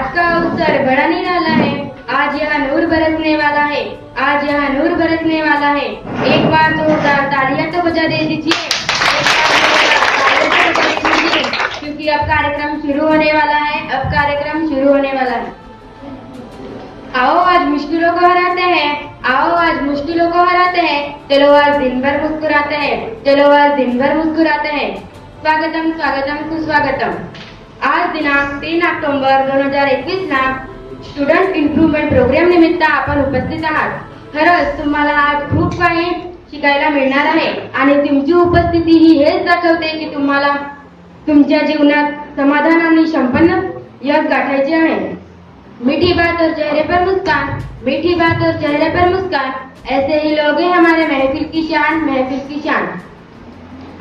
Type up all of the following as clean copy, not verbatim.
आज का अवसर बड़ा निराला है। आज यहाँ नूर बरसने वाला है। आज यहाँ नूर बरसने वाला है। एक बार जोरदार तालियां तो बजा दे दीजिए। क्योंकि अब कार्यक्रम शुरू होने वाला है। अब कार्यक्रम शुरू होने वाला है। आओ आज मुश्किलों को हराते हैं। आओ आज मुश्किलों को हराते हैं। चलो आज दिन भर मुस्कुराते हैं। चलो आज दिन भर मुस्कुराते हैं। स्वागतम स्वागतम सुस्वागतम। आज दिनांक 3 ऑक्टोबर 2021 ला स्टुडंट इम्प्रुव्हमेंट प्रोग्राम निमित्त आपण उपस्थित आहात। खरंच तुम्हाला आज खूप काही शिकायला मिळणार आहे आणि तुमची उपस्थिती ही हेच दाखवते की तुम्हाला तुमच्या जीवनात समाधान आणि संपन्न यश गाठायचे आहे। मीठी बात और चेहरे पर मुस्कान, मीठी बात और चेहरे पर मुस्कान, ऐसे ही लोग हैं हमारे महफिल की शान, महफिल की शान।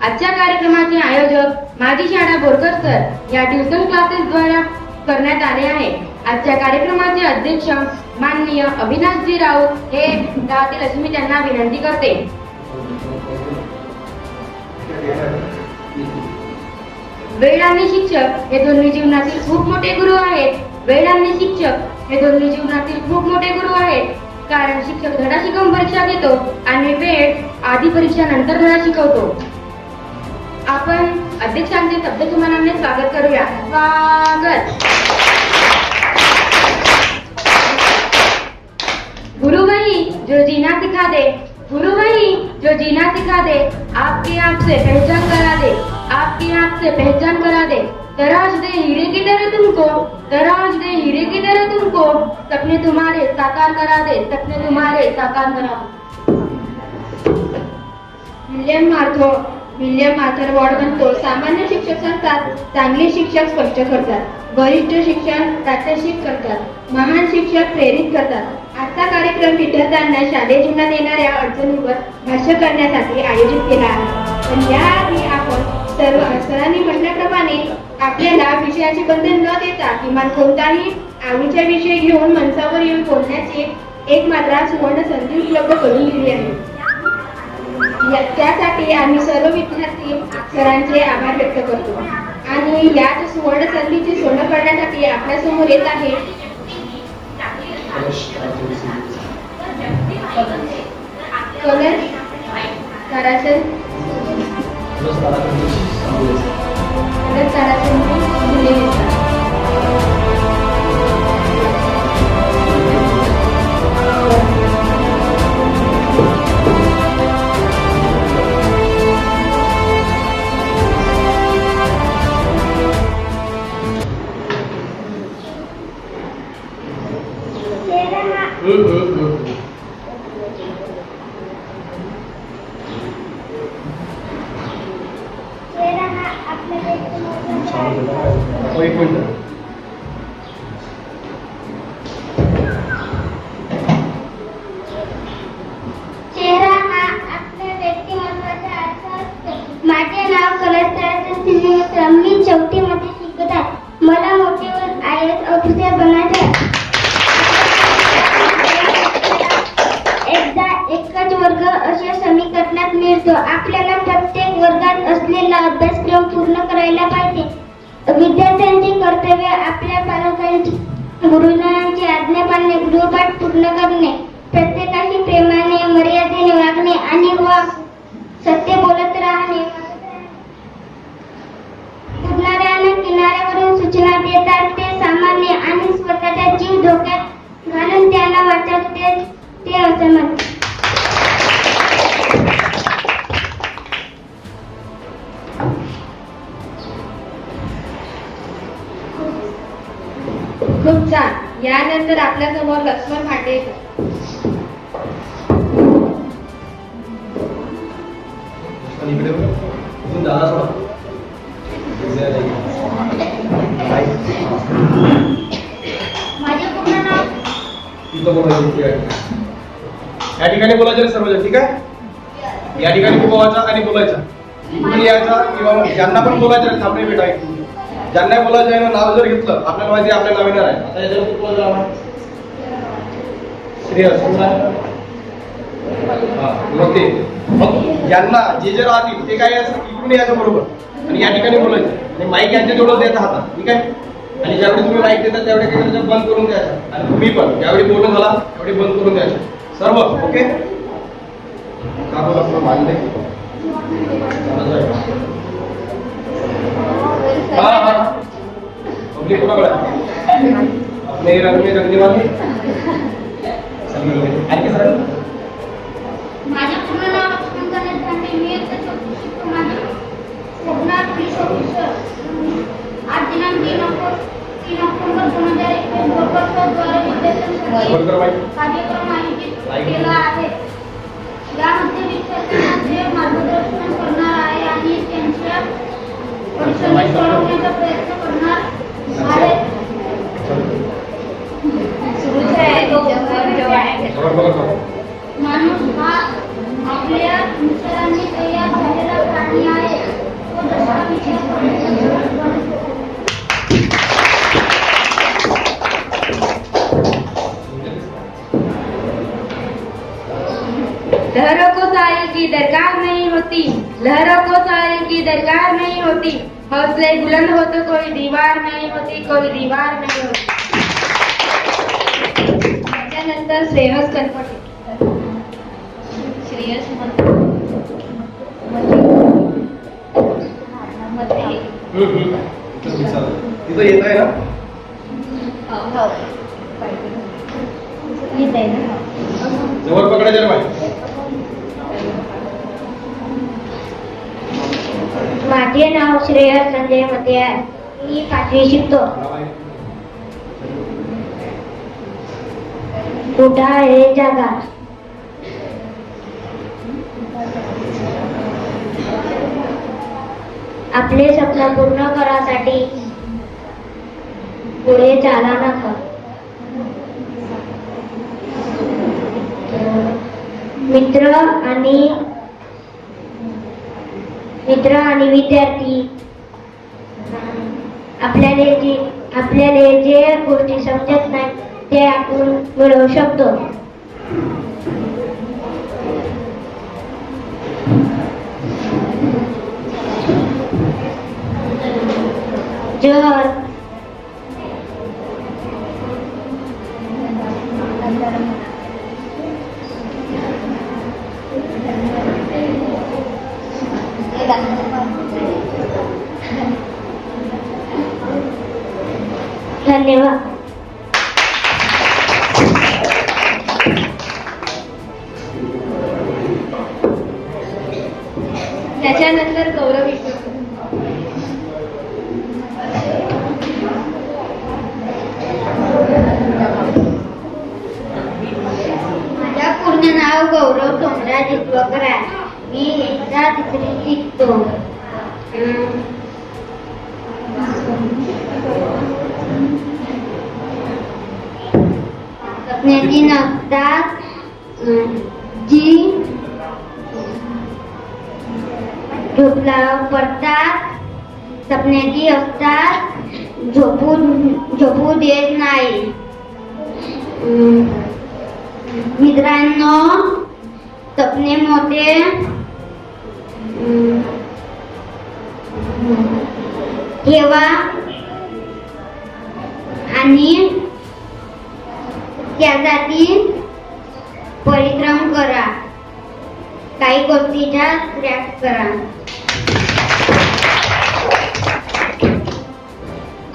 आजच्या कार्यक्रमाचे आयोजक माजी शाळा बोरकर सर या ट्युशन क्लासेस द्वारा करण्यात आले आहे। आजच्या कार्यक्रमाचे अध्यक्ष माननीय अविनाशजी राऊत हे गावातील अशी मी त्यांना विनंती करते। वेळ आणि शिक्षक हे दोन्ही जीवनातील खूप मोठे गुरु आहेत। वेळ आणि शिक्षक हे दोन्ही जीवनातील खूप मोठे गुरु आहेत। कारण शिक्षक धडा शिकवून परीक्षा घेतो आणि वेळ आधी परीक्षा नंतर धडा शिकवतो। आपण अध्यक्षांचे शब्दसुमनाने स्वागत करूया। स्वागत। गुरु वही जो जीना सिखा दे, गुरु वही जो जीना सिखा दे, आपकी आंख से पहचान करा दे, आपकी आंख से पहचान करा दे। तराश दे हीरे की तरह तुमको, तराश दे हीरे की तरह तुमको, सपने तुम्हारे साकार करा दे, सपने तुम्हारे साकार करा दे। विल्यम आर्थर वॉर्ड म्हणतो, सामान्य शिक्षक संस्थात चांगले शिक्षक स्पष्ट करतात, वरिष्ठ शिक्षण प्रात्यक्षिक करतात, महान शिक्षक प्रेरित करतात। आजचा कार्यक्रम विद्यार्थ्यांना शालेय जीवनात येणाऱ्या अडचणींवर भाष्य करण्यासाठी आयोजित केला आहे। पण याआधी आपण सर्व सरांनी म्हटल्याप्रमाणे आपल्याला विषयाचे बंधन न देता किमान कोणताही आवडीचा विषय घेऊन मंचावर येऊन बोलण्याची एक मात्र सुवर्ण संधी उपलब्ध करून दिली आहे। त्यासाठी आम्ही सर्व विद्यार्थी सरांचे आभार व्यक्त करतो आणि याच सुवर्ण संधीचे सोनं करण्यासाठी आपल्या समोर येत आहे कलश ताराचंद मी चौथी मध्ये शिकत आहे। मला मोठे होऊन IAS ऑफिसर बनायचे आहे। एकदा एकच वर्ग अशा समीकरणात मिळतो। आपल्याला प्रत्येक वर्गात असलेला अभ्यासक्रम पूर्ण करायला पाहिजे। विद्यार्थ्यांचे कर्तव्य आपल्या पालकांची गुरुजनांची आज्ञा पाळणे, गृहपाठ पूर्ण करणे, प्रत्येकाशी प्रेमाने मर्यादेने वागणे आणि सत्य बोलत राहणे, उडणाऱ्यांना किनाऱ्यावरून सूचना देतात ते सामान्य आणि स्वतःचा जीव धोक्यात घालून त्यांना वाचवते ते असमर्थ। खूप छान। यानंतर आपल्या समोर लक्ष्मण भाटे माझे पूर्ण नाव या ठिकाणी बोलायचं सर्वजण, ठीक आहे? या ठिकाणी बोलायचं आणि बोलायचं इकडून यायचा किंवा ज्यांना पण बोलायचं थांबणे भेटायचं। ज्यांना बोलायचं आहे नाव जर घेतलं आपल्याला माहिती आपल्या नाव येणार आहे। श्रेयस मग ते मग ज्यांना जे राहतील ते काय इकडून यायचं बरोबर आणि या ठिकाणी बोलायचं आणि माईक यांच्या जवळ द्यायचा हातात, ठीक आहे? आणि ज्यावेळी तुम्ही माईक देता त्यावेळी काय करायचं, बंद करून द्यायचं. आणि तुम्ही पण ज्यावेळी बोलणं झाला त्यावेळी बंद करून द्यायचं सर्व. ओके, मानले. पब्लिक कोणाकडे अपने रंग में रंगने वाले आणखी सर. माझे पूर्ण नाव लक्ष्मण गणेश भांडे. मी इयत्ता चौथीत शिकतो. माझे कोकणात पोलीस ऑफिसर. आज दिनांक 3 ऑक्टोबर 2021 द्वारे विद्यार्थ्यांसाठी कार्यक्रम आयोजित केला आहे. यामध्ये विद्यार्थ्यांना मार्गदर्शन करणार आहे आणि त्यांच्या अडचणी सोडवण्याचा प्रयत्न करणार आहे. माणूस हा आपल्या विचारांनी तयार झालेला प्राणी आहे. तो जसा विचार करतो. लहरों को साहिल की दरकार नहीं होती, लहरों को साहिल की दरकार नहीं होती, हौसले बुलंद हो तो कोई दीवार नहीं होती, कोई दीवार नहीं होती. त्याच्यानंतर श्रेयस कनपटे. श्रेयस तिथं येत आहे ना. जवळ पकडायचं माहिती. माझे नाव श्रेयस संजय मते आहे. मी 5वी शिकतो. कुठं आहे जागा. आपले स्वप्न पूर्ण करासाठी पुढे चाला नका. मित्र आणि विद्यार्थी आपल्याला जे गोष्टी समजत नाही ते आपण मिळवू शकतो. जर धन्यवाद. त्याच्यानंतर गौरव विश्वास. माझं पूर्ण नाव गौरव सोमराज दिसवकर आहे. मी इयत्ता 3री शिकतो. सपन्याची नसतात जी झोपला पडतात. सपन्याची असतात झोपू देत नाही. मित्रांनो, सपने मोठे ठेवा आणि त्यासाठी परिश्रम करा. काही गोष्टीचा प्रयास करा.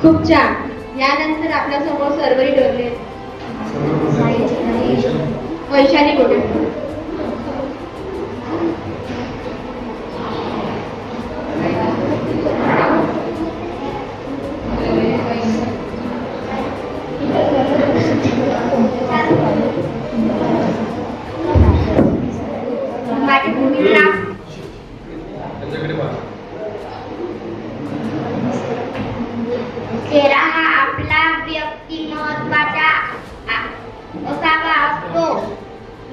खूप छान. यानंतर आपल्या समोर सर्वरी डोरले. वैशाली गोटे. माझे पूर्ण नाव चेहरा हा आपला व्यक्तिमत्वाचा असावा असतो.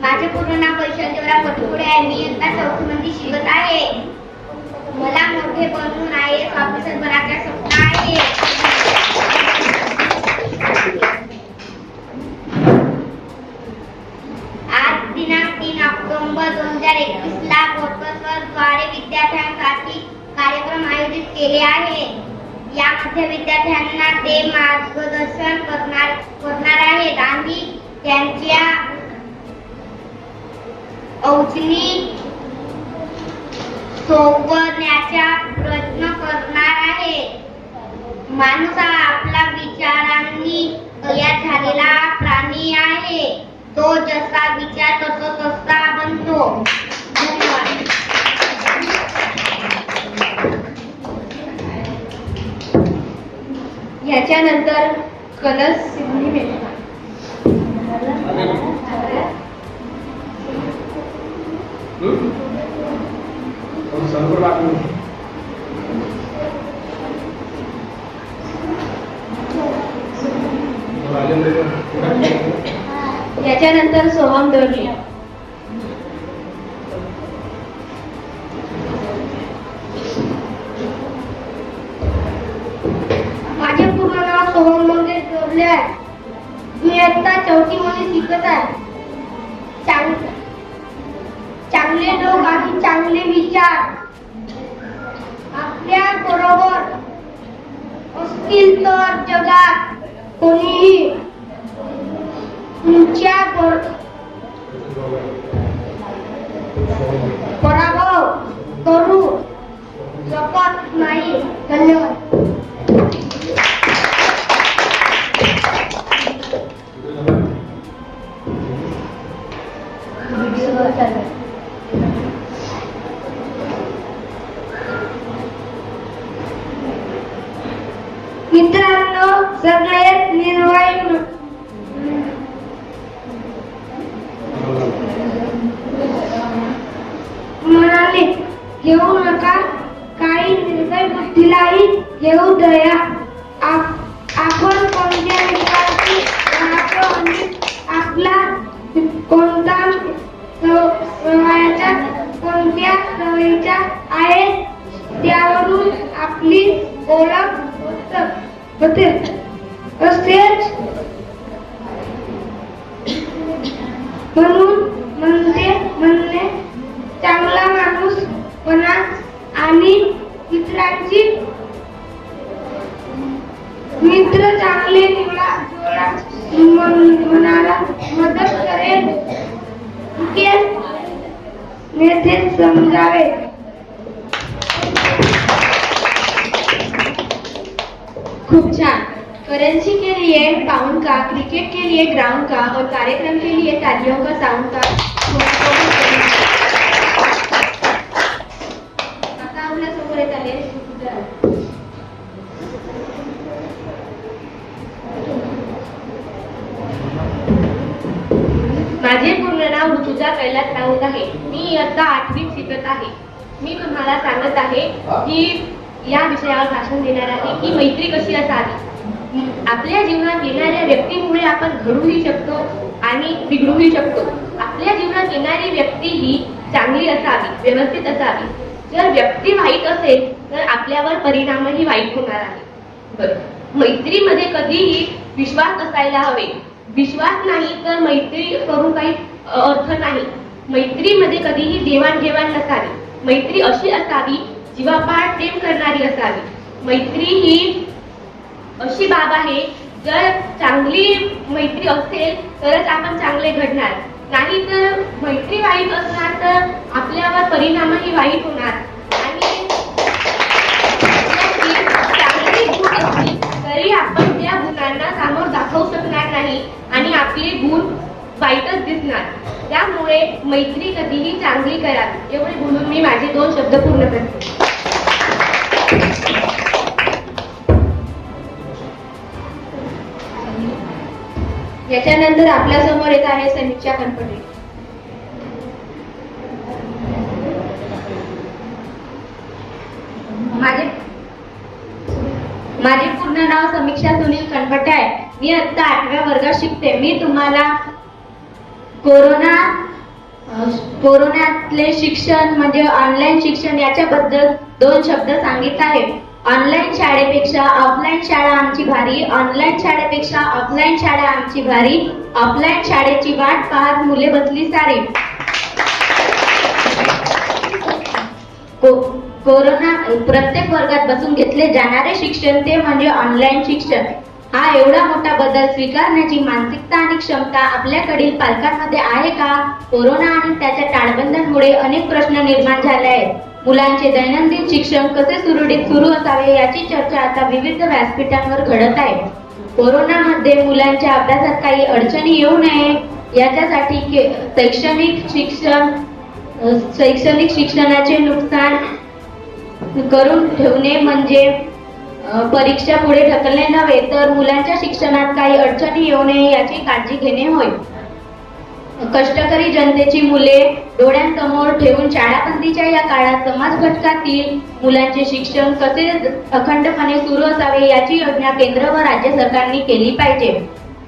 माझे पूर्ण नाव वैशाली देवराव कटकुडे आहे. मी इयत्ता 4मध्ये शिकत आहे. मला मोठे बनून IAS ऑफिसर बनायचे स्वप्न आहे. आज दिनांक 3 ऑक्टोबर 2021 ला द्वारे विद्यार्थ्यांसाठी कार्यक्रम आयोजित केले आहे. यामध्ये विद्यार्थ्यांना ते मार्गदर्शन करणार आहेत आणि त्यांच्या अवचनी सोबण्याचा प्रयत्न करणार आहे. माणूस हा आपला विचारांनी तयार झालेला प्राणी आहे. तो जसा विचारतो तसा बनतो. धन्यवाद. याच्यानंतर कलश सिद्धी मेहता. याच्यानंतर सोहम दोर्ले. माझे पूर्ण नाव सोहम मंगेश दोर्ले आहे. मी आता 4थी मध्ये शिकत आहे. चांगले लोक आणि चांगले विचार आपल्या बरोबर असतील तर जगात कोणीही तुमच्या पराभव करू शकत नाही. धन्यवाद. मित्रांनो, सगळ्यात निर्वाही म्हणाले घेऊ नका काही निर्भय बुद्धीलाही घेऊ दया. आपण कोणत्या विचाराची राहतो आणि आपला कोणता सवयाचा कोणत्या सवयीचा आहे त्यावरून आपली ओळख होते. तसेच म्हणणे चांगला माणूस बना आणि मित्र चांगले निवडा मनाला मदत करेल येथे समजावे. खूप छान. करेंसी के लिए पाउंड का, क्रिकेट के लिए ग्राउंड का और कार्यक्रम के लिए तालियों का साउंड का. आता आपल्या समोर येत आहे माझे पूर्ण नाव ऋतुजा कैलास राऊत आहे. मी इयत्ता 8वीत शिकत आहे. मी तुम्हाला सांगत आहे की या विषयावर भाषण देणार आहे की मैत्री कशी असावी. आपल्या जीवनात येणाऱ्या व्यक्तीमुळे आपण घडूही शकतो आणि बिघडूही शकतो. आपल्या जीवनात येणारी व्यक्ती ही चांगली असावी, व्यवस्थित असावी. जर व्यक्ती वाईट असेल तर आपल्यावर परिणामही वाईट होणार आहे. बरं, मैत्रीमध्ये कधीही विश्वास असायला हवे. विश्वास नाही तर मैत्री करून काही अर्थ नाही. मैत्रीमध्ये कधीही देवाणघेवाण नसावी. मैत्री अशी असावी जीवापाड प्रेम करणारी असावी. मैत्री ही अशी बाब आहे, जर चांगली मैत्री असेल तरच आपण चांगले घडणार, नाही तर मैत्री वाईट असणार तर आपल्यावर परिणामही वाईट होणार. आणि चांगली गुण असली तरी आपण त्या गुणांना सामोर दाखवू शकणार नाही आणि आपले गुण वाईटच दिसणार. त्यामुळे मैत्री कधीही चांगली करावी. एवढे बोलून मी माझे 2 शब्द पूर्ण करते. याच्यानंतर आपल्या समोर येत आहे समीक्षा कनपटे. माझे पूर्ण नाव समीक्षा सुनील कनपटे आहे. मी आता 8व्या वर्गात शिकते. मी तुम्हाला कोरोनातले शिक्षण म्हणजे ऑनलाईन शिक्षण याच्याबद्दल 2 शब्द सांगित आहे. ऑनलाईन शाळेपेक्षा ऑफलाईन शाळा आमची भारी. ऑनलाईन शाळेपेक्षा ऑफलाईन शाळा आमची भारी. ऑफलाईन शाळेची वाट पाहत मुले बसली सारी. प्रत्येक वर्गात बसून घेतले जाणारे शिक्षण ते म्हणजे ऑनलाईन शिक्षण. हा एवढा मोठा बदल स्वीकारण्याची मानसिकता आणि क्षमता आपल्याकडील पालकांमध्ये आहे का? कोरोना आणि त्याच्या टाळबंद्यांमुळे अनेक प्रश्न निर्माण झाले आहेत. मुलांचे दैनंदिन शिक्षण कसे सुरळीत सुरू असावे याची चर्चा आता विविध व्यासपीठांवर घडत आहे. कोरोनामध्ये मुलांच्या अभ्यासात काही अडचणी येऊ नये याच्यासाठी शैक्षणिक शिक्षणाचे नुकसान करून ठेवणे म्हणजे परीक्षा पुढे ढकलणे नव्हे तर मुलांच्या शिक्षणात काही अडचणी येऊ नये याची काळजी घेणे होय. कष्टकरी जनतेची मुले डोळ्यांसमोर ठेवून शाळाबंदीच्या या काळात समाज घटकातील मुलांचे शिक्षण कसे अखंडपणे सुरू असावे याची योजना केंद्र व राज्य सरकारने केली पाहिजे.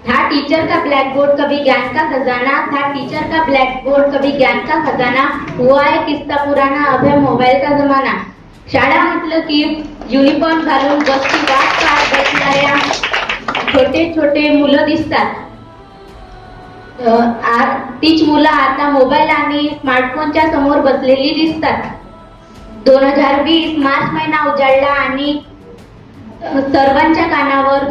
था टीचर का ब्लैक बोर्ड कभी ज्ञान का खजाना, था टीचर का ब्लैक बोर्ड कभी ज्ञान का खजाना, हुआ है किस्सा पुराना अब है मोबाईल का जमाना. शाळा म्हटलं की युनिफॉर्म घालून बसची वाट पाहत बसणाऱ्या छोटे छोटे मुलं दिसतात. तीच मुलं आता मोबाईल आणि स्मार्टफोनच्या समोर बसलेली दिसतात. 2020 मार्च महिना उजाडला आणि सर्वांच्या कानावर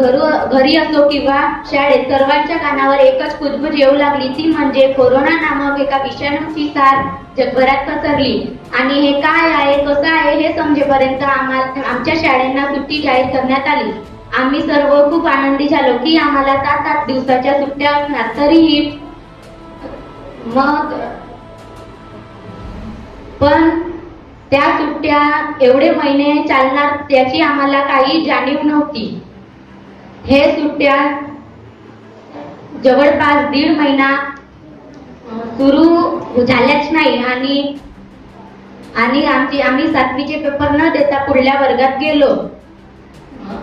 घरी असो किंवा शाळेत सर्वांच्या कानावर एकच कुजबुज येऊ लागली, ती म्हणजे कोरोना नामक एका विषाणूची साथ जगभरात पसरली. आणि हे काय आहे कसं आहे हे समजेपर्यंत आमच्या शाळांना सुट्टी जाहीर करण्यात आली. आम्ही सर्व खूप आनंदी झालो की आम्हाला 7-8 दिवसाच्या सुट्ट्या असणार. तरीही पण त्या सुट्ट्या एवढे महिने चालणार त्याची आम्हाला काही जाणीव नव्हती. हे सुट्ट्या जवळपास 1.5 महिना सुरू झाल्याच नाही आणि आम्ही 7वीचे पेपर न देता पुढल्या वर्गात गेलो.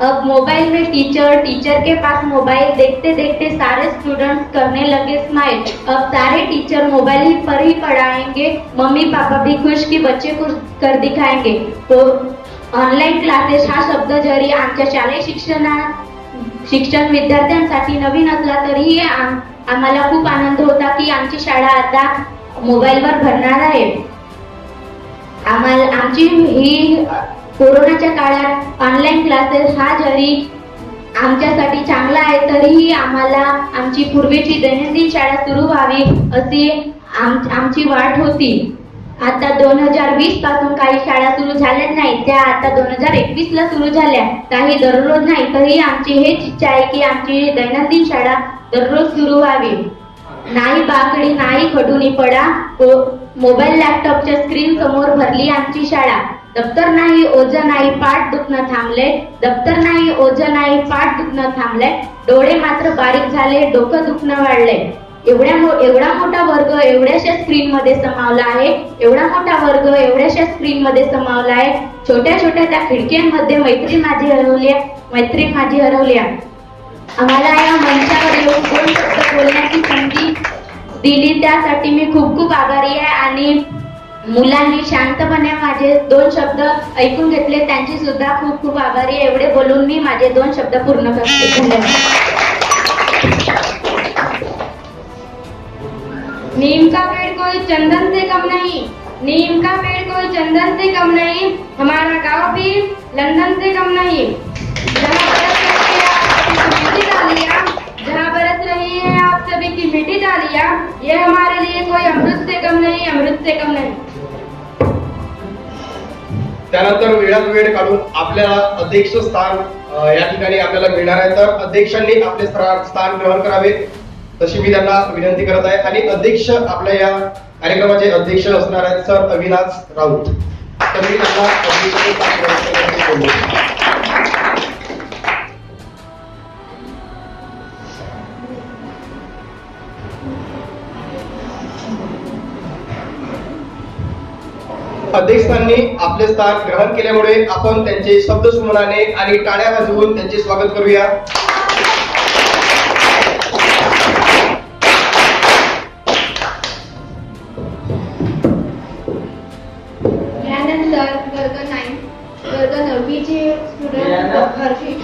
अब मोबाइल में टीचर के पास मोबाइल, देखते देखते सारे स्टूडेंट्स करने लगे स्माइल. अब सारे टीचर मोबाइल पर ही पढ़ाएंगे, मम्मी पापा भी खुश कि बच्चे कुछ कर दिखाएंगे. तो ऑनलाईन क्लासेस हा शब्द जरी आमच्या शालेय शिक्षण विद्यार्थ्यांसाठी नवीन असला तरीही आम्हाला खूप आनंद होता की आमची शाळा आता मोबाईलवर भरणार आहे. आमची ही कोरोनाच्या काळात ऑनलाईन क्लासेस हा जरी आमच्यासाठी चांगला आहे तरीही आम्हाला आमची पूर्वीची दैनंदिन शाळा सुरू व्हावी अशी आमची वाट होती. आता 2020 पासून काही शाळा सुरू झाल्या नाही, त्या आता 2021 ला सुरू झाल्या. काही दररोज नाही तरी आमची हेच इच्छा आहे की आमची दैनंदिन शाळा दररोज सुरू व्हावी. नाही बाकडी नाही खडूनी पडा, मोबाईल लॅपटॉपच्या स्क्रीन समोर भरली आमची शाळा. दप्तर नाही ओझं नाही पाठ दुखणं थांबले, दप्तर नाही ओझं नाही पाठ दुखणं थांबले, डोळे मात्र बारीक झाले, डोकं दुखणं वाढले. एवढा मोठा वर्ग एवढ्याशा स्क्रीन मध्ये समावला आहे, एवढा मोठा वर्ग एवढ्याशा स्क्रीन मध्ये समावला आहे. छोट्या छोट्या त्या खिडक्यांमध्ये मैत्री माझी हरवली. आम्हाला या मंचावर येऊन 2 शब्द बोलण्याची संधी दिली त्यासाठी मी खूप खूप आभारी आहे. आणि मुलांनी शांतपणे माझे 2 शब्द ऐकून घेतले त्यांची सुद्धा खूप खूप आभारी आहे. एवढे बोलून मी माझे 2 शब्द पूर्ण करते. धन्यवाद. नीम का पेड़ कोई चंदन से कम नहीं, नीम का पेड़ कोई चंदन से कम नहीं, हमारा गांव भी लंदन से कम नहीं. जहाँ बरस रही है आप सभी की मीठी डालियाँ, ये हमारे लिए कोई अमृत से कम नहीं, अमृत से कम नहीं. त्यानंतर वेळात वेळ काढून आपल्याला अध्यक्ष स्थान या ठिकाणी आपल्याला मिळणार आहे. तर अध्यक्षांनी आपले स्थान ग्रहण करावे तशी मी त्यांना विनंती करत आहे. आणि अध्यक्ष आपल्या या कार्यक्रमाचे अध्यक्ष असणार आहेत सर अविनाश राऊत. तर मी त्यांना अध्यक्षाचे स्थान ग्रहण करण्यासाठी बोलतो. अध्यक्षांनी आपले स्थान ग्रहण केल्यामुळे आपण त्यांचे शब्दसुमनाने आणि टाळ्या वाजवून त्यांचे स्वागत करूया. यानंतर वर्ग 9 वर्ग 9चे स्टुडंट हर्षित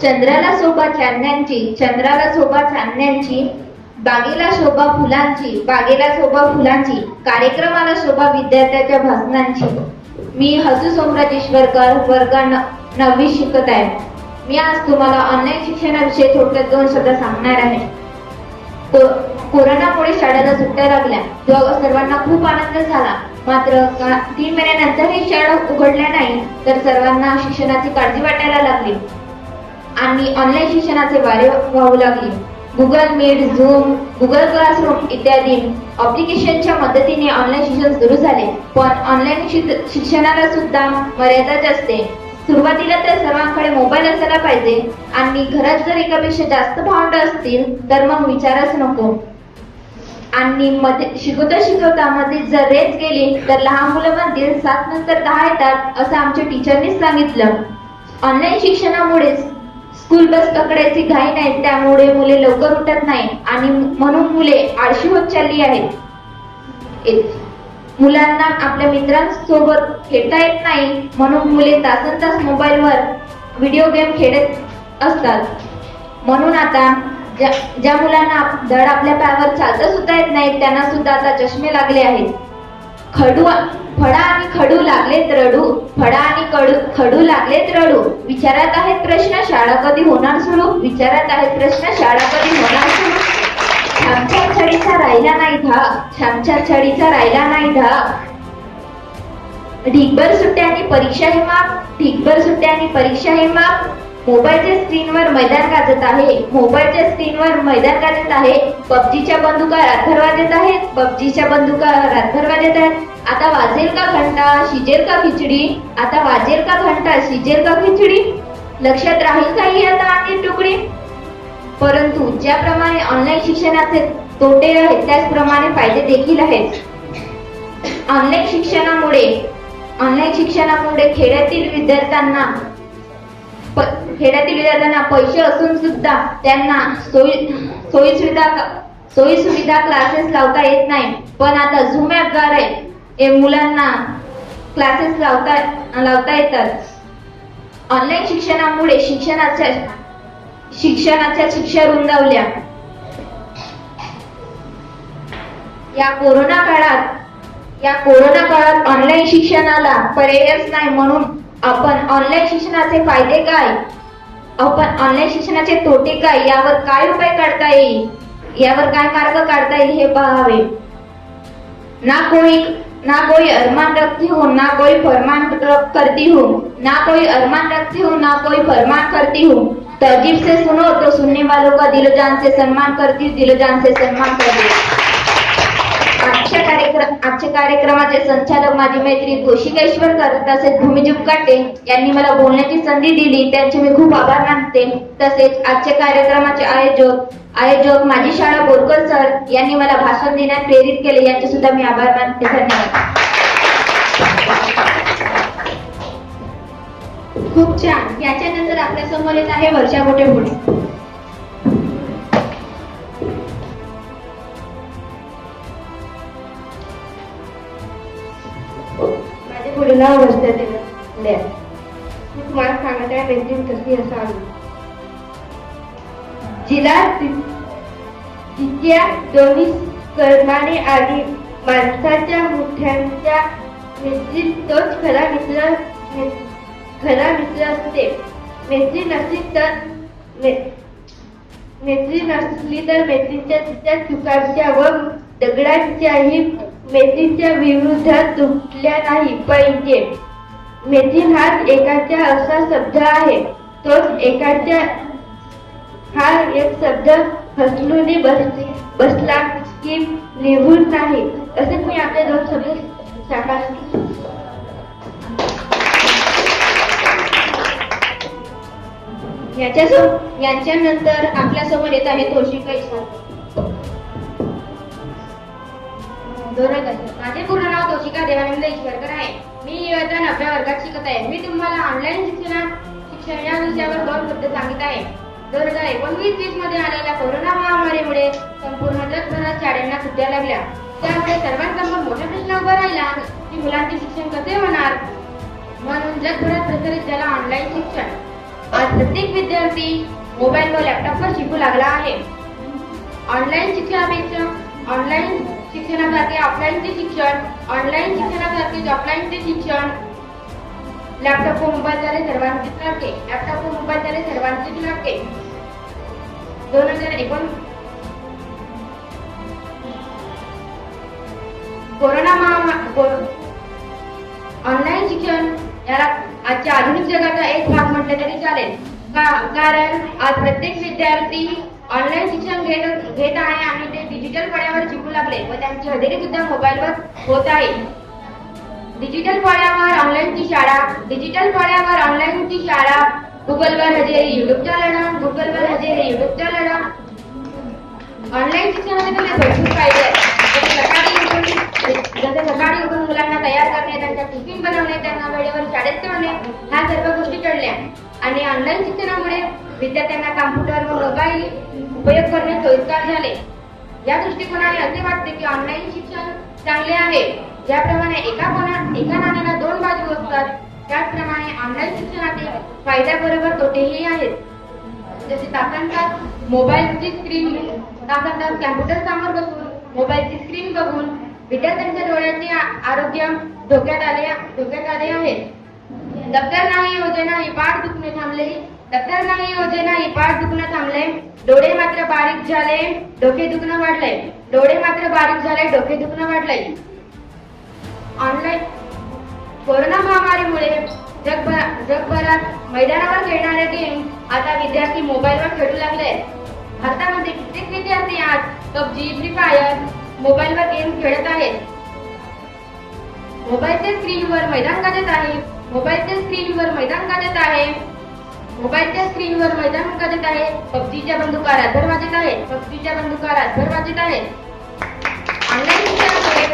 चंद्राला शोभा चांदण्यांची, चंद्राला शोभा चांदण्यांची, बागेला शोभा फुलांची, बागेला शोभा फुलांची, कार्यक्रमाला शोभा विद्यार्थ्याच्या भाषणांची. मी हसू सोमराजेश्वरकर, वर्ग 9वी शिकत आहे. मी आज तुम्हाला ऑनलाईन शिक्षणाविषयी थोडक्यात 2 शब्द सांगणार आहे. कोरोनामुळे शाळेला सुट्ट्या लागल्या तेव्हा सर्वांना खूप आनंद झाला. मात्र 3 महिन्यानंतरही शाळा उघडल्या नाही तर सर्वांना शिक्षणाची काळजी वाटायला लागली आणि ऑनलाईन शिक्षणाचे वारे वाहू लागले. Google Meet, Zoom, Google Classroom इत्यादी ॲप्लिकेशनच्या मदतीने ऑनलाईन शिक्षण सुरू झाले. पण ऑनलाईन शिक्षणाला सुद्धा मर्यादाच असते. सुरुवातीला तर सर्वांकडे मोबाईल असायला पाहिजे आणि घरात जर एकापेक्षा जास्त भावंड असतील तर मग विचारच नको. आणि शिकवता शिकवता मध्ये जर रेंज गेली तर लहान मुलं म्हणतील 7 नंतर 10 येतात असं आमच्या टीचरनीच सांगितलं. ऑनलाईन शिक्षणामुळे स्कूल बस पकडायची घाई नाही, त्यामुळे मुले लवकर उठत नाही आणि म्हणून मुले आळशी होत चालली आहेत. मुलांना आपल्या मित्रांसोबत खेळता येत नाही म्हणून मुले तासनतास मोबाईलवर व्हिडिओ गेम खेळत असतात. म्हणून आता ज्या मुलांना धड आपल्या पायावर चालता सुद्धा येत नाही त्यांना सुद्धा आता चष्मे लागले आहेत. फळा आणि खडू लागलेत रडू, फळा आणि खडू लागलेत रडू. विचारात आहेत प्रश्न शाळा कधी होणार सुरू, विचारात आहेत प्रश्न शाळा कधी होणार सुरू. छामछाम छडीचा राहिला नाही धाक, छामछाम छडीचा राहिला नाही धाक. ढीगभर सुट्ट्या आणि परीक्षा हे माप, ढीगभर सुट्ट्या आणि परीक्षा हे माप. मोबाईलच्या स्क्रीनवर मैदान गाजत आहे, मोबाईलच्या स्क्रीनवर मैदान गाजत आहे. पबजीच्या बंदुका रातभर वाजत आहेत, पबजीच्या बंदुका रातभर वाजत आहेत. आता वाजेल का घंटा, शिजेल का खिचडी, आता वाजेल का घंटा, शिजेल का खिचडी. लक्षात राहील काही आता आणि तुकडी. परंतु ज्याप्रमाणे ऑनलाईन शिक्षणाचे तोटे आहेत त्याचप्रमाणे फायदे देखील आहेत. ऑनलाईन शिक्षणामुळे खेड्यातील विद्यार्थ्यांना पैसे असून सुद्धा त्यांना सोयी सुविधा क्लासेस लावता येत नाही. पण आता झूम ॲपद्वारे मुलांना क्लासेस लावता येतात. ऑनलाईन शिक्षणामुळे शिक्षणाच्या शिक्षा रुंदावल्या. या कोरोना काळात ऑनलाईन शिक्षणाला पर्यायच नाही. म्हणून आपण ऑनलाईन शिक्षणाचे फायदे काय, आपण ऑनलाईन शिक्षणाचे तोटे काय, यावर काय उपाय काढता येईल, यावर काय मार्ग काढता येईल हे पाहावे. ना कोई अरमान रखती हूँ ना कोई फरमान करती हूँ, ना कोई अरमान रखती हूँ ना कोई फरमान करती हूँ. तर्जीब से सुनो तो सुनने वालों का दिलो जान से सम्मान करती हूँ, दिलो जान से सम्मान करती हूँ. आजच्या कार्यक्रमाचे संचालक माझी मैत्री कौशिकेश्वरकर तसेच भूमिजी काटे यांनी मला बोलण्याची संधी दिली, त्यांचे मी खूप आभार मानते. तसेच आजच्या कार्यक्रमाचे आयोजक माझी शाळा बोरकर सर यांनी मला भाषण देण्यास प्रेरित केले, यांचे सुद्धा मी आभार मानते. धन्यवाद. खूप छान. याच्यानंतर आपल्या समोर येत आहे वर्षा गोटे. माझे पुढे नाव वर्षा दिले. मी तुम्हाला सांगत आहे मैत्रीण कशी असावी. जिला तिच्या दोन्ही कर्माने आणि माणसाच्या मुठ्यांच्या मैत्रीण तोच खरा मित्र असते. मैत्रीण नसली तर मैत्रीच्या तिच्या चुकांच्या व दगडांच्याही मैत्रीच्या विरोधात तुटल्या नाही पाहिजे. मैत्रीण हाच एकाचा असा शब्द आहे. तोच एकाचा हा एक शब्द हसलूनी बसला की निघून नाही. असेच मी आपले 2 शब्द साकार. यांच्यानंतर आपल्या समोर येत आहे कौशिका ईश्वर. माझे पूर्ण नाव कौशिका देवानंद ईश्वरकर आहे. मी इयत्ता 9व्या वर्गात शिकत आहे. मी तुम्हाला ऑनलाईन शिक्षण या विषयावर 2 शब्द सांगित आहे. 2019-20 मध्ये आलेल्या कोरोना महामारीमुळे संपूर्ण जगभरात शाळांना सुट्ट्या लागल्या. त्यामुळे सर्वांसमोर मोठा प्रश्न उभा राहिला की मुलांचे शिक्षण कसे होणार. म्हणून जगभरात प्रचलित झाला ऑनलाईन शिक्षण. आज प्रत्येक विद्यार्थी मोबाईल व लॅपटॉपवर शिकू लागला आहे. ऑनलाईन शिक्षणापेक्षा ऑनलाईन शिक्षणासारखे ऑफलाईनचे शिक्षण, ऑनलाईन शिक्षणासारखे ऑफलाईनचे शिक्षण, लॅपटॉप व मोबाईल झाले सर्वांचेच लाडके, लॅपटॉप व मोबाईल झाले सर्वांचेच लाडके. 2019 कोरोना महामारी ऑनलाईन शिक्षण याला आजच्या आधुनिक जगाचा एक भाग म्हटले तरी चालेल. कारण आज प्रत्येक विद्यार्थी ऑनलाईन शिक्षण घेत आहे आणि ते डिजिटल पड्यावर शिकू लागले व त्यांची हजेरी सुद्धा मोबाईलवर होत आहे. डिजिटल पड्यावर ऑनलाईनची शाळा, डिजिटल पड्यावर ऑनलाईनची शाळा, गुगलवर हजेरी, युट्यूबचा लढा, गुगलवर हजेरी, युट्यूबचा लढा. ऑनलाईन शिक्षणाचे भरपूर फायदे आहेत. जसे सकाळी उठून मुलांना तयार करणे, त्यांच्या टिफिन बनवणे, त्यांना वेळेवर शाळेत सोडणे, ह्या सर्व गोष्टी टळल्या. आणि ऑनलाईन शिक्षणामुळे विद्यार्थ्यांना कॉम्प्युटर व मोबाईल उपयोग करणे सोयीस्कर झाले. या दृष्टिकोनाने असे वाटते की ऑनलाईन शिक्षण चांगले आहे. ज्याप्रमाणे एका नाण्याला दोन बाजू असतात, त्याचप्रमाणे ऑनलाईन शिक्षणाचे फायद्याबरोबर तोटेही आहेत. जसे तासंतास मोबाईलची स्क्रीन, तासंतास कॅम्प्युटर समोर बसून मोबाईलची स्क्रीन बघून विद्यार्थ्यांच्या डोळ्याचे आरोग्य धोक्यात आले आहे. दप्तर नाही ओझे नाही पाठ दुखणे थांबले, दप्तर नाही ओझे नाही पाठ दुखणे थांबले, डोळे मात्र बारीक झाले डोके दुखणं वाढले, डोळे मात्र बारीक झाले डोके दुखणं वाढले. ऑनलाईन कोरोना महामारीमुळे जगभरात मैदानावर खेळणारे गेम आता विद्यार्थी मोबाईलवर खेळू लागले. भारतामध्ये कित्येक विद्यार्थी आज PUBG, फ्री फायर मोबाईलवर गेम खेळत आहेत. मोबाईलच्या स्क्रीनवर मैदान गाजत आहे, मोबाईलच्या स्क्रीनवर मैदान गाजत आहे, मोबाईलच्या स्क्रीनवर मैदान गाजत आहे. PUBGच्या बंदुका रातभर वाजत आहेत, PUBGच्या बंदुका रातभर वाजत आहेत. ऑनलाईन शिक्षणामुळे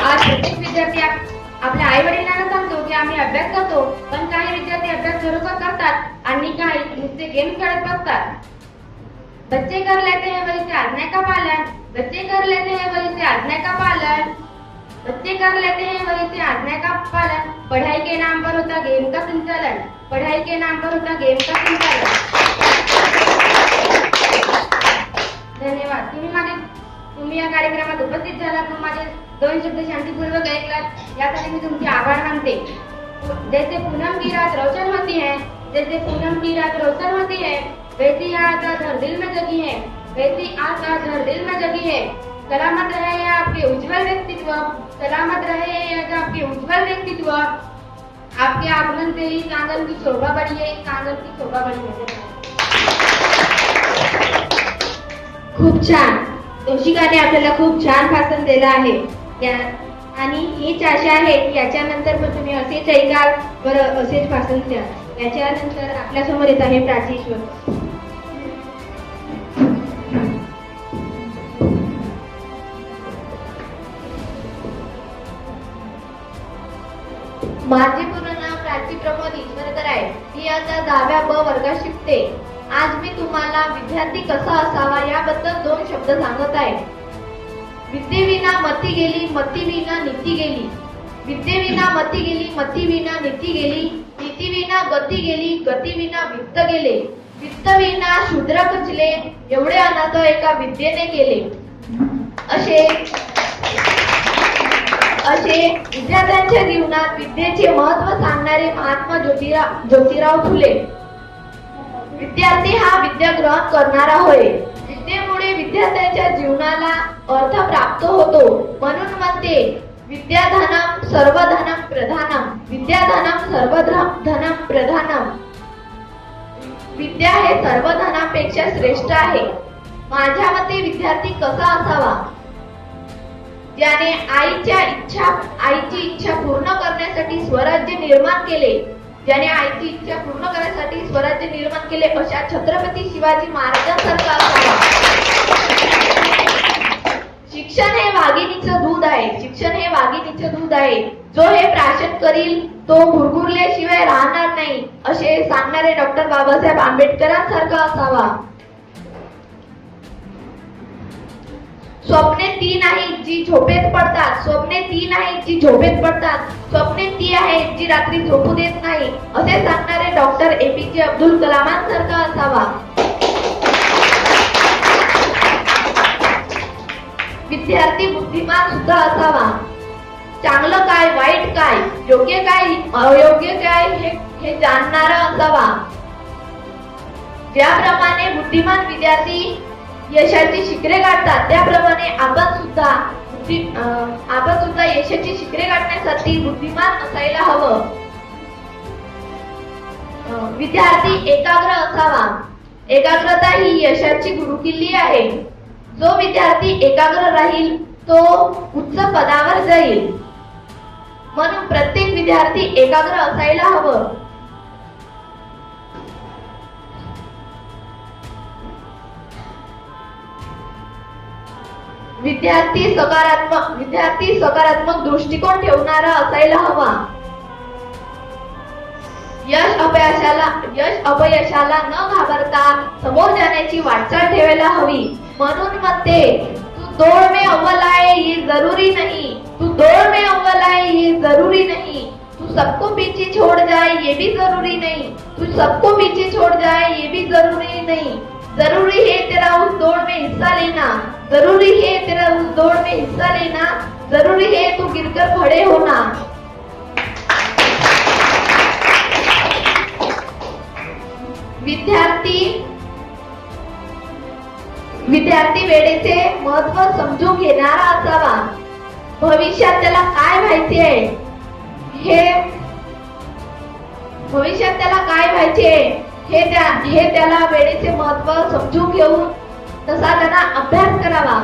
आज प्रत्येक विद्यार्थी आपल्या आई वडिलांना सांगतो की आम्ही अभ्यास करतो, पण काही विद्यार्थी अभ्यास खरोखर करतात आणि काही नुसते गेम खेळत बसतात. बच्चे कर लेते हैं वही से आज्ञा का पालन, बच्चे कर लेते हैं वही से आज्ञा का पालन, बच्चे कर लेते हैं वही से आज्ञा का पालन. पढ़ाई के नाम पर होता गेम का संचालन, पढ़ाई के नाम पर होता गेम का संचालन. धन्यवाद. तुम्ही या कार्यक्रमात उपस्थित झालात व माझे 2 शब्द शांतीपूर्वक ऐकलात यासाठी मी तुमचे आभार मानते. जैसे पूनम की रात रोशन होती है, जैसे पूनम की रात रोशन होती है, वैसी आज हर दिल में जगी है, वैसी आज हर दिल में जगी है. सलामत रहे आपके उज्जवल व्यक्तित्व, सलामत रहे आपके उज्जवल व्यक्तित्व. आपके आगमन से ही आंगन की शोभा बढ़ी है, आंगन की शोभा बढ़ी है. खूप छान. तोशिकाने आपल्याला खूप छान भाषण दिलं आहे आणि हीच आशा आहे की याच्यानंतर पण तुम्ही असेच ऐकाल बरं, असेच भाषण द्या. याच्यानंतर आपल्यासमोर येत आहे प्राचीश्वर. माझे पूर्ण नाव प्राची प्रमोद ईश्वरकर आहे. मी आता 10व्या ब वर्गात शिकते. आज मी तुम्हाला विद्यार्थी कसा असावा याबद्दल 2 शब्द सांगत आहे. विद्येविना मती गेली, मतीविना नीती गेली. विद्येविना मती गेली, मतीविना नीती गेली. नीतीविना गती गेली, गतीविना वित्त गेले. वित्तविना शूद्र खचले. एवढे अनाथ एका विद्येने केले. असे विद्यार्थ्यांच्या जीवनात विद्येचे महत्त्व सांगणारे महात्मा ज्योतिराव फुले. विद्यार्थी हा विद्या ग्रहण करणारा होय. विद्येमुळे विद्यार्थ्यांच्या जीवनाला अर्थ प्राप्त होतो. म्हणून म्हणते विद्याधनम सर्वधनम प्रधानम, विद्याधनम सर्वधनम प्रधानम. विद्या हे सर्व धनापेक्षा श्रेष्ठ आहे. माझ्या मते विद्यार्थी कसा असावा? ज्याने आईची इच्छा पूर्ण करण्यासाठी स्वराज्य निर्माण केले, ज्याने आईची इच्छा पूर्ण करण्यासाठी स्वराज्य निर्माण केले अशा छत्रपती शिवाजी महाराजांसारखा असावा. शिक्षण हे वाघिणीचं दूध आहे, शिक्षण हे वाघिणीचं दूध आहे. जो हे प्राशन करील तो गुरगुरल्याशिवाय राहणार नाही असे सांगणारे डॉक्टर बाबासाहेब आंबेडकरांसारखा असावा. स्वप्ने ती नाहीत जी झोपेत पडतात, स्वप्ने ती नाहीत जी झोपेत पडतात, स्वप्ने ती ती आहे जी रात्री झोपू देत नाही असे सांगणारे डॉक्टर APJ अब्दुल कलामांसारखा असावा. विद्यार्थी बुद्धिमान सुद्धा असावा. चांगलं काय वाईट काय योग्य काय अयोग्य काय हे जाणणारा असावा. ज्याप्रमाणे बुद्धिमान विद्यार्थी यशाची शिखरे गाठतात त्याप्रमाणे आपण सुद्धा यशाची शिखरे गाठण्यासाठी बुद्धिमान असायला हवं. विद्यार्थी एकाग्र असावा. एकाग्रता ही यशाची गुरुकिल्ली आहे. जो विद्यार्थी एकाग्र राहील तो उच्च पदावर जाईल. म्हणून प्रत्येक विद्यार्थी एकाग्र असायला हवं. विद्यार्थी सकारात्मक दृष्टिकोन ठेवणारा असायला हवा. यश अपयशाला न घाबरता समोर जाण्याची वाटचाल ठेवायला हवी. म्हणून म्हणते तू दौड़ में अव्वल आए ये जरूरी नहीं. तू दौड़ में अव्वल आए ये जरूरी नहीं. तू सबको पीछे छोड़ जाए ये भी जरूरी नहीं. तू सबको पीछे छोड़ जाए ये भी जरूरी नहीं. जरूरी है तेरा उस दौड़ में हिस्सा लेना. जरूरी है तेरा उस दौड़ में हिस्सा लेना. जरूरी है तू गिरकर खड़े होना. विद्यार्थी वेळेचे महत्त्व समजून घेणारा असावा. भविष्यात त्याला काय व्हायचे हे त्याला वेळेचे महत्त्व समजून घेऊन तसा त्यांना अभ्यास करावा.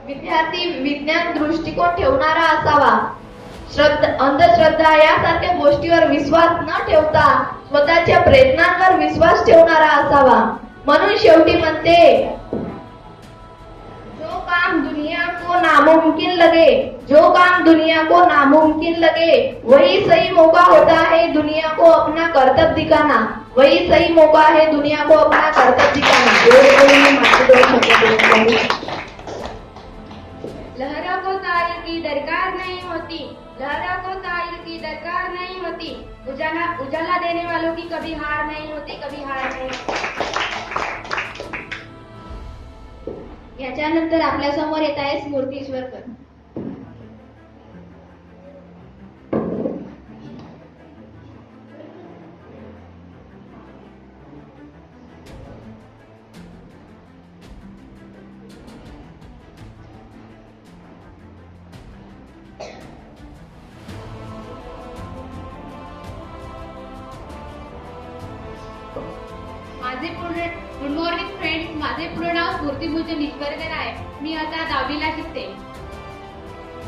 विद्यार्थी विज्ञान दृष्टिकोन ठेवणारा असावा. अंधश्रद्धा यासारख्या गोष्टीवर विश्वास न ठेवता स्वतःच्या प्रयत्नांवर विश्वास ठेवणारा असावा. म्हणून शेवटी म्हणते जो काम दुनिया को नामुमकिन लगे वही सही मौका होता है दुनिया को अपना करतब दिखाना. वही सही मौका है दुनिया को अपना करतब दिखाना. लहरों को ताल की दरकार नहीं होती. लहरों को ताल की दरकार नहीं होती. उजाला देने वालों की कभी हार नहीं होती. कभी हार नहीं होती. याच्यानंतर आपल्या समोर येत आहे Smriti Ishwarkar. Good morning friends. माझे पूर्ण नाव स्मृतिभूषण ईश्वरकर आहे. मी आता 10वीला शिकते.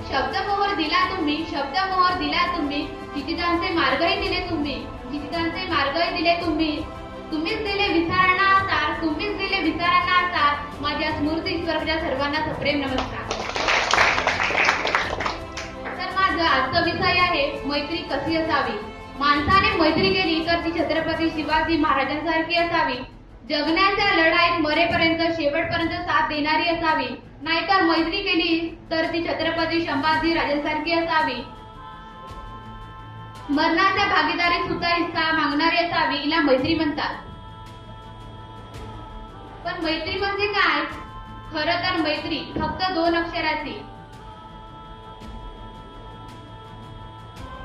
शब्दमोहर दिला तुम्ही जिजितांचे मार्गही दिले तुम्ही. तुम्हीच दिले विचारांना आकार. माझ्या स्मृती ईश्वरच्या सर्वांना सप्रेम नमस्कार. तर माझा आजचा विषय आहे मैत्री कशी असावी. माणसाने मैत्री केली तर ती छत्रपती शिवाजी महाराजांसारखी असावी. जगण्याच्या लढाईत मरेपर्यंत शेवटपर्यंत साथ देणारी असावी. नाहीतर मैत्री केली तर ती छत्रपती संभाजी राजांसारखी असावी. मरणाच्या भागीदारीत सुद्धा हिस्सा मागणारी असावी. हिला मैत्री म्हणतात. पण मैत्री म्हणजे काय? खरं तर मैत्री फक्त 2 अक्षराची.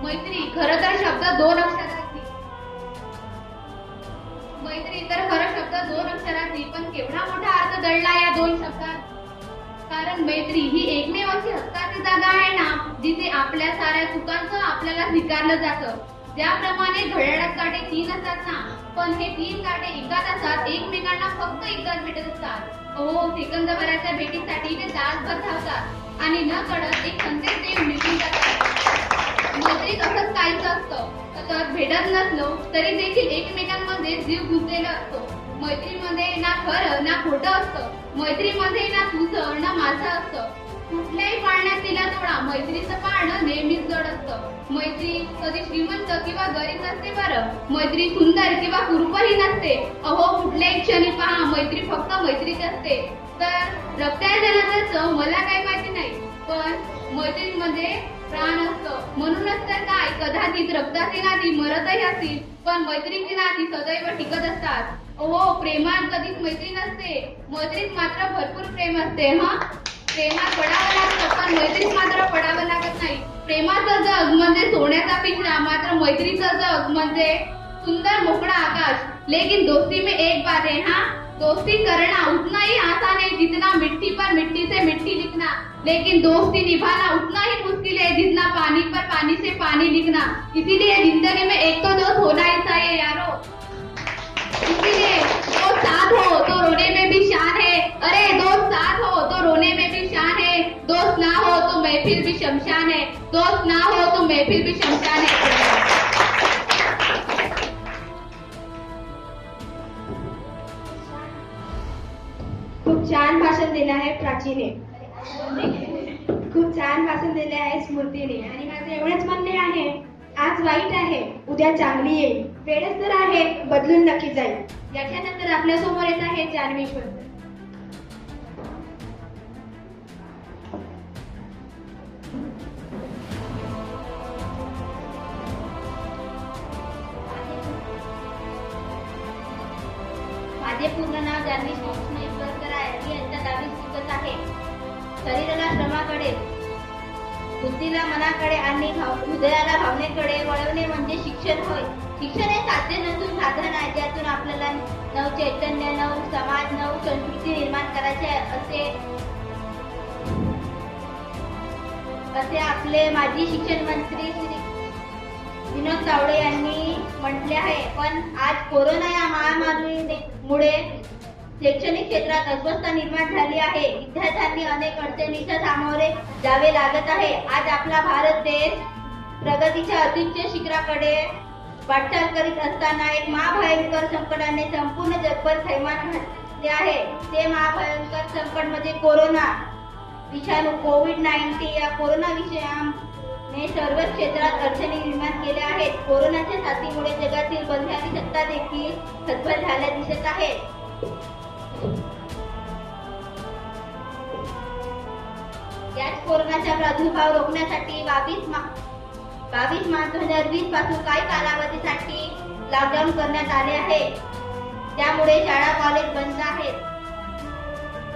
मैत्री खरं तर शब्द 2 अक्षराची. मैत्री तर खरं शब्द 2 अक्षराची. पण केवढा मोठा अर्थ दडला या 2 शब्दात. कारण मैत्री ही एकमेव अशी हक्काची जागा आहे ना जिथे आपल्या साऱ्या चुकांचं आपल्याला स्वीकारलं जातं. ज्याप्रमाणे घड्याळात काटे 3 असतात ना, पण हे 3 काटे एका तासात एकमेकांना फक्त एकदाच भेटत असतात. सेकंदभराच्या भेटीसाठी ते तासभर धावतात आणि न कळत एक संदेश देऊन निघून जातात. मैत्रीत असंच काहीच असतं. सतत भेटत नसलो तरी देखील एकमेकांमध्ये जीव गुंतलेला असतो. मैत्रीमध्ये ना खरं ना खोटं असतं. मैत्रीमध्ये ना तुझं ना माझं असतं. कुठल्याही पाळण्यात तिला जोडा, मैत्रीचं पाळणं नेहमीच जड असतं. मैत्री कधी श्रीमंत किंवा गरीब नसते बरं. मैत्री सुंदर किंवा कुरूपही नसते. अहो कुठल्याही क्षणी पहा, मैत्री फक्त मैत्रीच असते. तर रक्ता जनाचं मला काही माहिती नाही, पण मैत्रीमध्ये प्राण असतं. म्हणूनच तर काय, कदाचित रक्ताची नाती मरतही असतील, पण मैत्रीची नाती सदैव टिकत असतात. अहो प्रेमात कधीच मैत्री नसते, मैत्रीत मात्र भरपूर प्रेम असते. प्रेमात पडावं लागतं, पण मैत्रीत मात्र पडावं लागत नाही. प्रेमाचं जग म्हणजे सोन्याचा पिंजरा, मात्र मैत्रीचं जग म्हणजे सुंदर मोकळा आकाश. लेकिन दोस्ती में एक बात है, दोस्ती करना उतना ही आसान है जितना मिट्टी पर मिट्टी से मिट्टी लिखना, लेकिन दोस्ती निभाना उतना ही मुश्किल है जितना पानी पर पानी से पानी लिखना. इसीलिए जिंदगी में एक तो दोस्त होना ही चाहिए यारो. इसीलिए दोस्त साथ हो तो रोने में भी शान है. अरे दोस्त साथ हो तो रोने में भी शान है. दोस्त ना हो तो महफिल भी शमशान है. दोस्त ना हो तो महफिल भी शमशान है. खूप छान भाषण दिले आहे प्राचीने. खूप छान भाषण दिले आहे स्मृतीने. आणि माझे एवढेच म्हणणे आहे, आज वाईट आहे उद्या चांगली येईल. वेळच तर आहे बदलून नक्की जाईल. याच्यानंतर आपल्या समोर येत आहे जान्हवी पंत. माझे पूर्ण नाव जान्हवी कृष्ण ईश्वरकर आहे. मी इयत्ता 10वी शिकत आहे. शरीराला श्रमाकडे, बुद्धीला मनाकडे आणि हृदयाला भावनेकडे वळवणे म्हणजे शिक्षण होय. शिक्षण हे साध्य नसून साधन आहे, ज्यातून आपल्याला नव चैतन्य, नव समाज, नव संस्कृती निर्माण करायचे असे आपले माजी शिक्षण मंत्री श्री विनोद तावडे यांनी म्हटले आहे. पण आज कोरोना या महामारीमुळे शैक्षणिक क्षेत्रात अस्वस्थता निर्माण झाली आहे. विद्यार्थ्यांनी अनेक अडचणींना सामोरे जावे लागत आहे. आज आपला भारत देश प्रगतीच्या अत्युच्च शिखराकडे वाटचाल करीत असताना एक महाभयंकर संकटाने संपूर्ण जगभर थैमान घातले आहे. ते महाभयंकर संकट म्हणजे कोरोना विषाणू, कोविड-19. या कोरोना विषयाने सर्व क्षेत्रात अडचणी निर्माण केल्या आहेत. कोरोनाच्या साथीमुळे जगातील बंधारी सत्ता देखील खतबल झाल्या दिसत आहेत. याच कोरोनाचा प्रादुर्भाव रोखण्यासाठी 22 मार्च 2020 पासून काही कालावधीसाठी लॉकडाऊन करण्यात आले आहे. त्यामुळे शाळा कॉलेज बंद आहेत.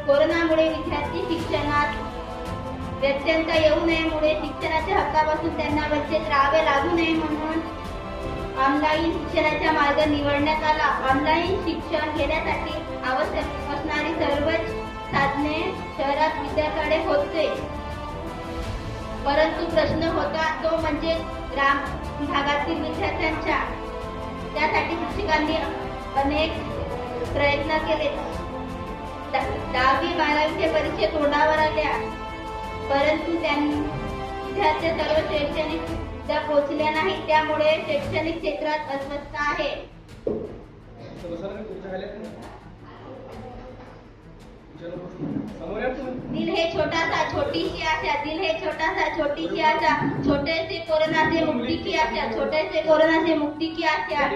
कोरोनामुळे विद्यार्थी शिक्षणात व्यत्यय येऊ नयेमुळे शिक्षणाच्या हक्कापासून त्यांना वंचित राहावे लागू नये म्हणून ऑनलाईन शिक्षणाचा मार्ग निवडण्यात आला. ऑनलाईन शिक्षण घेण्यासाठी आवश्यक असणारी सर्वच साधने शहरात विद्यार्थ्याकडे होते. परंतु प्रश्न होता तो म्हणजे ग्राम भागातील विद्यार्थ्यांचा. त्यासाठी शिक्षकांनी अनेक प्रयत्न केले. 10वी-12वीच्या परीक्षा तोंडावर आल्या, परंतु विद्यार्थी सर्व शैक्षणिक सुविधा पोहोचल्या नाही. त्यामुळे शैक्षणिक क्षेत्रात अस्वस्थता आहे. दिल है छोटासा छोटीशी आशा, दिल है छोटासा छोटीशी आशा, छोटे से कोरोना से मुक्ति की आशा, छोटे से कोरोना से मुक्ति की आशा,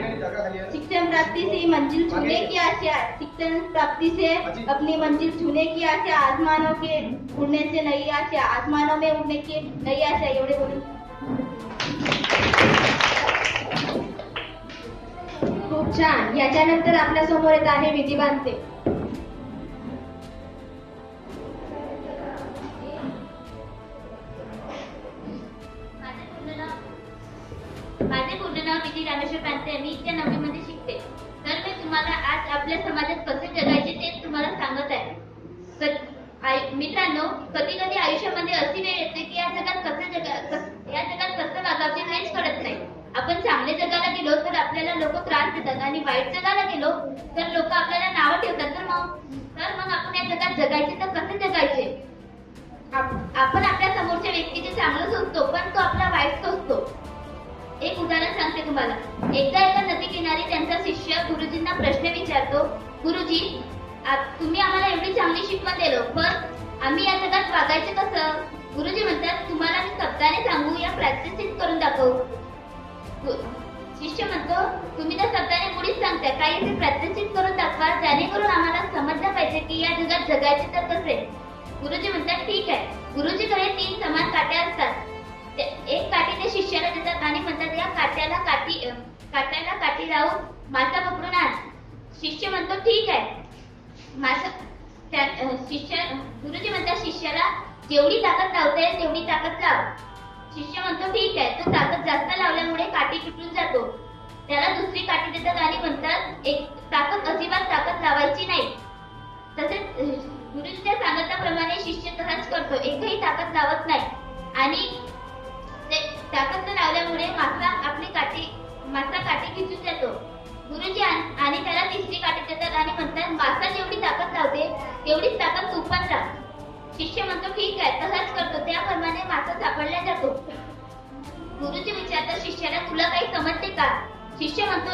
शिक्षण प्राप्ति से मंजिल छूने की आशा, शिक्षण प्राप्ति से अपनी मंजिल छूने की आशा, आसमानों के उड़ने से नई आशा, आसमानों में उड़ने की नई आशा. एवढे बोलून खूप छान. याच्यानंतर आपल्या समोर येत आहे विधी बांधते. माझे पूर्ण नाव विधी रामेश्वर पांते. मी इयत्ता 9वी मध्ये शिकते. तर मी तुम्हाला आज आपल्या समाजात कसे जगायचे ते तुम्हाला सांगत आहे. मित्रांनो, कधी कधी आयुष्यामध्ये अशी वेळ येते की या जगात कसं वागायचे काहीच कळत नाही. आपण चांगल्या जगाला गेलो तर आपल्याला लोक त्रास देतात आणि वाईट जगाला गेलो तर लोक आपल्याला नावं ठेवतात. तर मग आपण या जगात जगायचे तर कसे जगायचे? आपण आपल्या समोरच्या व्यक्तीचे चांगलं सोचतो, पण तो आपला वाईट सोचतो. एक उदाहरण सांगते तुम्हाला. एकदा एका नदी किनारी त्यांचा शिष्य गुरुजींना प्रश्न विचारतो, गुरुजी तुम्ही आम्हाला एवढी चांगली शिकवण दिलो, पण आम्ही या जगात वागायचं कसं? गुरुजी म्हणतात तुम्हाला मी शब्दाने सांगू या प्रात्यक्षिक करून दाखवू. शिष्य म्हणतो तुम्ही तर शब्दाने मुळीच सांगताय, काही ते प्रात्यक्षिक करून दाखवा जेणेकरून आम्हाला समजलं पाहिजे की या जगात जगायचे तर कसे. गुरुजी म्हणतात ठीक आहे. गुरुजीकडे 3 समान काट्या असतात. एक काठी ते शिष्याला देतात आणि म्हणतात या काट्याला काठी लावून मासा पकडून आण. शिष्य म्हणतो ठीक आहे. गुरुजी म्हणतात शिष्याला जेवढी ताकद लावता येईल तेवढी ताकद लाव. शिष्य म्हणतो ठीक आहे. तो ताकद जास्त लावल्यामुळे काठी तुटून जातो. त्याला दुसरी काठी देतात आणि म्हणतात अजिबात ताकद लावायची नाही. तसेच गुरुजीच्या सांगितल्याप्रमाणे शिष्य तसाच करतो, एकही ताकद लावत नाही आणि ते ताकद न लावल्यामुळे मासा काठी खिचून जातो. गुरुजी आणि त्याला तिसरी काठी देतात आणि म्हणतात मासा जेवढी ताकद लावते तेवढीच ताकद तू पण लाव. शिष्य म्हणतो ठीक आहे, तसाच करतो. त्याप्रमाणे मासा सापडला जातो. गुरुजी विचारतात शिष्याला तुला काही समजते का? शिष्य म्हणतो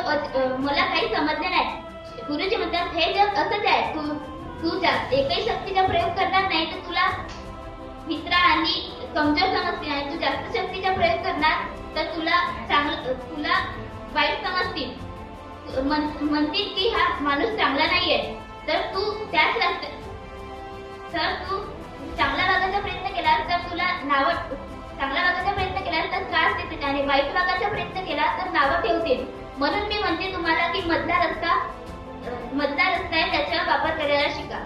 मला काही समजले नाही. गुरुजी म्हणतात हे जग असंच आहे. तू एकही शक्तीचा प्रयोग करणार नाही तर तुला मित्र आणि कमजोर समजतील आणि तू जास्त शक्तीचा प्रयोग करणार तर तुला वाईट समजतील. म्हणतील की हा माणूस चांगला नाहीये. तर तू चांगला वागायचा प्रयत्न केला तर तुला चांगला वागायचा प्रयत्न केला तर त्रास देतील आणि वाईट वागायचा प्रयत्न केला तर नावं ठेवतील. म्हणून मी म्हणते तुम्हाला की मधला रस्ता आहे, त्याचा वापर करायला शिका.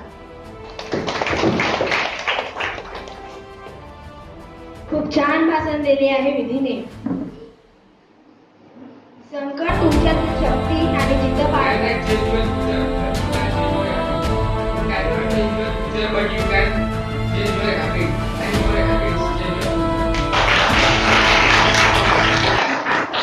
खूप छान भाषण दिले आहे विधीने. संकट तुमच्यात शक्ती आणि जिद्द काय